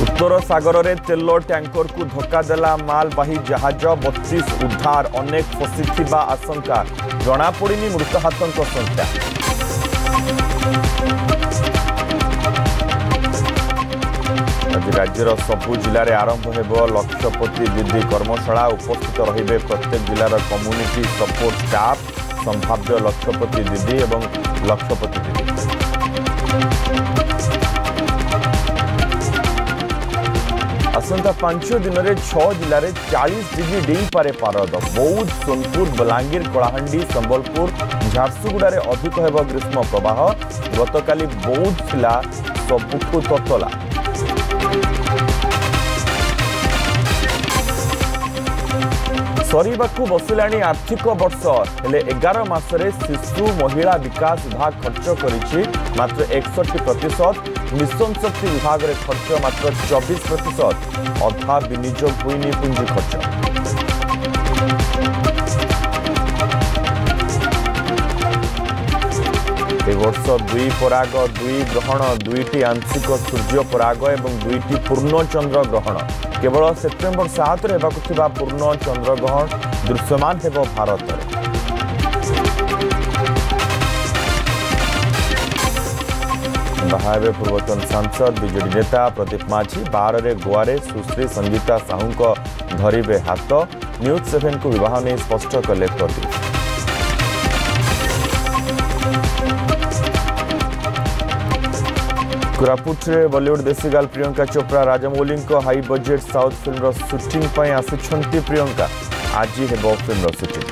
उत्तर सागर में तेल टैंकर को धक्का देला मालबाही जहाज 32 उद्धार अनेक फसी आशंका जनापड़ी मृताहतों संख्या। आज राज्यर सबु जिले में आरंभ हो लक्षपति दीदी कर्मशाला उपस्थित रहिबे प्रत्येक जिलार कम्युनिटी सपोर्ट स्टाफ संभाव्य लक्षपति दीदी एवं लक्षपति दीदी। आसंता 5 दिन में 6 जिले में 40 डिग्री डेई पारे पारद बौद्ध सोनपुर बलांगीर कलाहांडी संबलपुर झारसुगुड़ा में अधिक हेब ग्रीष्म प्रवाह गतकाली बौद्ध थिला सबुठु ततला। सरीबाकु बसिलाणी आर्थिक वर्ष हेले 11 मासरे शिशु महिला विकास विभाग खर्च करिछि मात्र 61%। मिशन शक्ति विभाग रे खर्च मात्र 24%। अधा विनियोग हुईनी पुंजी खर्च। वर्ष 2 पराग 2 ग्रहण 2टी आंशिक सूर्य पराग एवं 2टी पूर्ण चंद्र ग्रहण केवल सेप्टेम्बर 7 रे हेबाकुथिबा पूर्ण चंद्र ग्रहण दृश्यमान हेब भारत रे। बाहावे पूर्वतन सांसद बीजेडी नेता प्रदीप माझी 12 रे गोवा रे सुश्री संगीता साहू को धरिबे हाथ न्यूज 7 को विवाह नहीं स्पष्ट कले प्रदीप। कोरापुट रे बॉलीवुड देसी girl Priyanka Chopra Rajamouli high budget south film shooting पर आसी प्रियंका आज हेब फिल्म शूटिंग।